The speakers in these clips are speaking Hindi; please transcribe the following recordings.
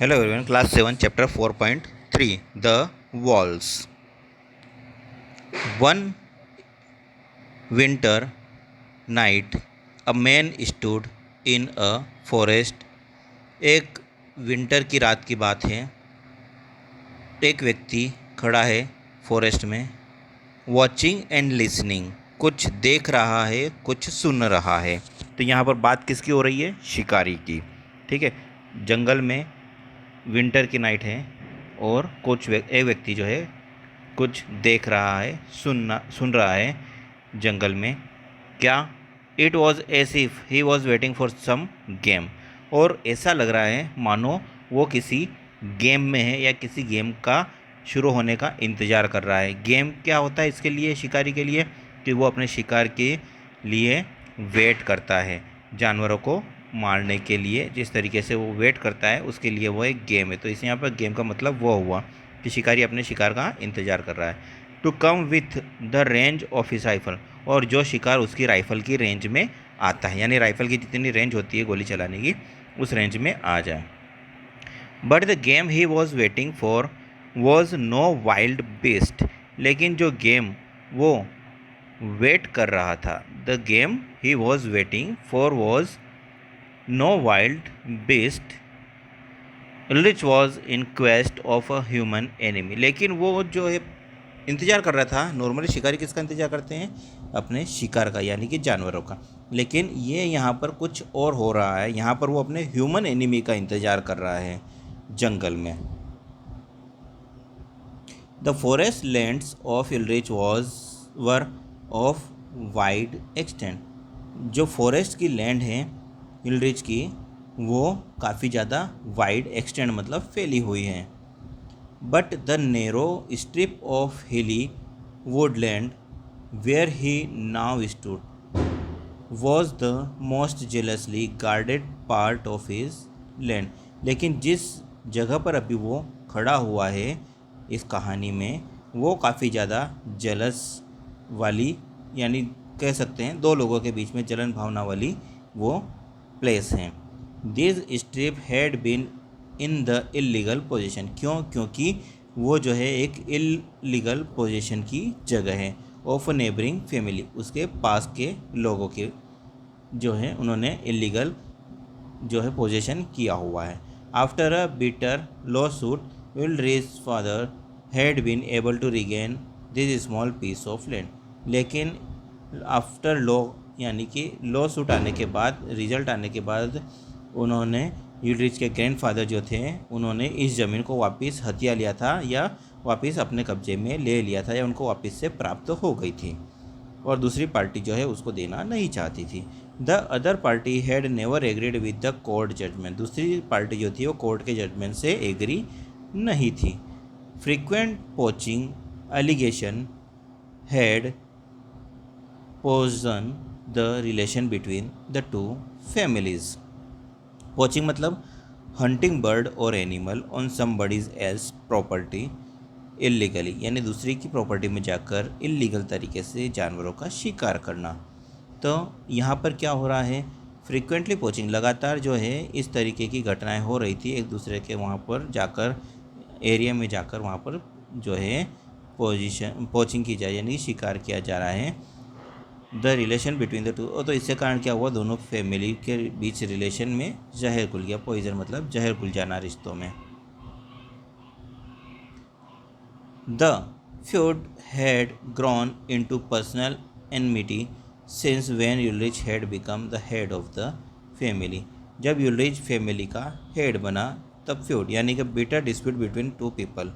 Hello everyone, class 7, chapter 4.3, The Walls. One winter night, a man stood in a forest. एक विंटर की रात की बात है। एक व्यक्ति खड़ा है फॉरेस्ट में, वॉचिंग एंड लिसनिंग, कुछ देख रहा है, कुछ सुन रहा है। तो यहाँ पर बात किसकी हो रही है? शिकारी की। ठीक है, जंगल में विंटर की नाइट है और एक व्यक्ति जो है कुछ देख रहा है, सुन रहा है जंगल में। क्या? It was as if he was waiting for some game. और ऐसा लग रहा है मानो वो किसी गेम में है या किसी गेम का शुरू होने का इंतज़ार कर रहा है। गेम क्या होता है इसके लिए, शिकारी के लिए? कि वो अपने शिकार के लिए वेट करता है, जानवरों को मारने के लिए जिस तरीके से वो वेट करता है उसके लिए वो एक गेम है। तो इस यहाँ पर गेम का मतलब वो हुआ कि शिकारी अपने शिकार का इंतज़ार कर रहा है। To come with the range of his rifle, और जो शिकार उसकी राइफ़ल की रेंज में आता है, यानी राइफ़ल की जितनी रेंज होती है गोली चलाने की उस रेंज में आ जाए। But the game he was waiting for was no wild beast, लेकिन जो गेम वो वेट कर रहा था, the game he was waiting for was no wild beast. Ulrich was in quest of a human enemy, लेकिन वो जो है इंतज़ार कर रहा था। नॉर्मली शिकारी किसका इंतज़ार करते हैं? अपने शिकार का, यानी कि जानवरों का। लेकिन ये यहाँ पर कुछ और हो रहा है, यहाँ पर वो अपने ह्यूमन एनिमी का इंतज़ार कर रहा है जंगल में। The forest lands of Ulrich were of wide extent, जो फॉरेस्ट की लैंड है इलरिच की वो काफ़ी ज़्यादा वाइड एक्सटेंड मतलब फैली हुई है। But the narrow strip of hilly woodland where he now stood was the most jealously guarded part of his land, लेकिन जिस जगह पर अभी वो खड़ा हुआ है इस कहानी में वो काफ़ी ज़्यादा जलस वाली, यानी कह सकते हैं दो लोगों के बीच में जलन भावना वाली वो प्लेस हैं। This strip had been in the illegal position, क्यों? क्योंकि वो जो है एक इलीगल पोजीशन की जगह है। ऑफ नेबरिंग फैमिली, उसके पास के लोगों के जो है उन्होंने इलीगल जो है पोजीशन किया हुआ है। After a bitter lawsuit Wildrich father had been able to regain this small piece of land, लेकिन आफ्टर लॉ यानी कि लॉ सूट आने के बाद, रिजल्ट आने के बाद उन्होंने यूल्ड्रिच के ग्रैंडफादर जो थे उन्होंने इस ज़मीन को वापस हथिया लिया था या वापस अपने कब्जे में ले लिया था या उनको वापस से प्राप्त हो गई थी, और दूसरी पार्टी जो है उसको देना नहीं चाहती थी। The other party had never agreed with the court judgment, दूसरी पार्टी जो थी वो कोर्ट के जजमेंट से एग्री नहीं थी। Frequent poaching allegation had poison the relation between the two families. Poaching मतलब हंटिंग बर्ड और animal on somebody's else property illegally, यानी दूसरे की प्रॉपर्टी में जाकर इलीगल तरीके से जानवरों का शिकार करना। तो यहाँ पर क्या हो रहा है? फ्रीक्वेंटली पोचिंग, लगातार जो है इस तरीके की घटनाएं हो रही थी, एक दूसरे के वहाँ पर जाकर एरिया में जाकर वहाँ पर जो है पोचिंग की जाए, यानी शिकार किया जा रहा है। The relation between the to, तो इससे कारण क्या हुआ? दोनों फैमिली के बीच रिलेशन में जहर घुल गया। पॉइजन मतलब जहर घुल जाना रिश्तों में। The feud had grown into personal enmity since when Ulrich had become the head of the family, जब यूलरिच फैमिली का हेड बना तब फ्यूड यानी कि bitter dispute between two people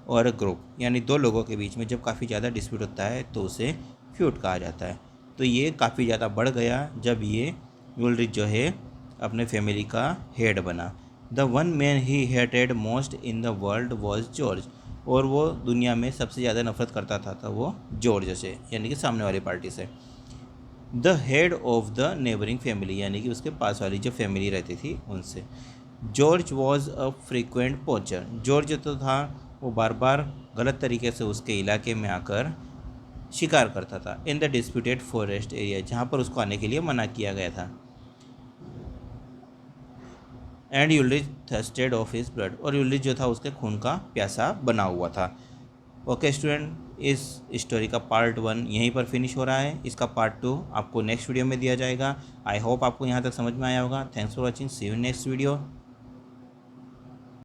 और अ ग्रुप, यानी दो लोगों के बीच में जब काफ़ी ज़्यादा डिस्प्यूट होता है तो उसे फ्यूड कहा जाता है। तो ये काफ़ी ज़्यादा बढ़ गया जब ये यूलरिच जो है अपने फैमिली का हेड बना। The one man he hated most in the world was George, और वो दुनिया में सबसे ज़्यादा नफरत करता था वो जॉर्ज से, यानी कि सामने वाली पार्टी से। The head of the neighbouring family, यानी कि उसके पास वाली जो फैमिली रहती थी उनसे। George was a frequent पोचर, George तो था वो बार बार गलत तरीके से उसके इलाके में आकर शिकार करता था। In the disputed forest area, जहाँ पर उसको आने के लिए मना किया गया था। And Ulrich thirsted of his blood, और यूल्ड्रिज जो था उसके खून का प्यासा बना हुआ था। ओके स्टूडेंट, इस स्टोरी का पार्ट 1 यहीं पर फिनिश हो रहा है। इसका पार्ट 2 आपको नेक्स्ट वीडियो में दिया जाएगा। आई होप आपको यहाँ तक समझ में आया होगा। Thanks for watching, see you next video.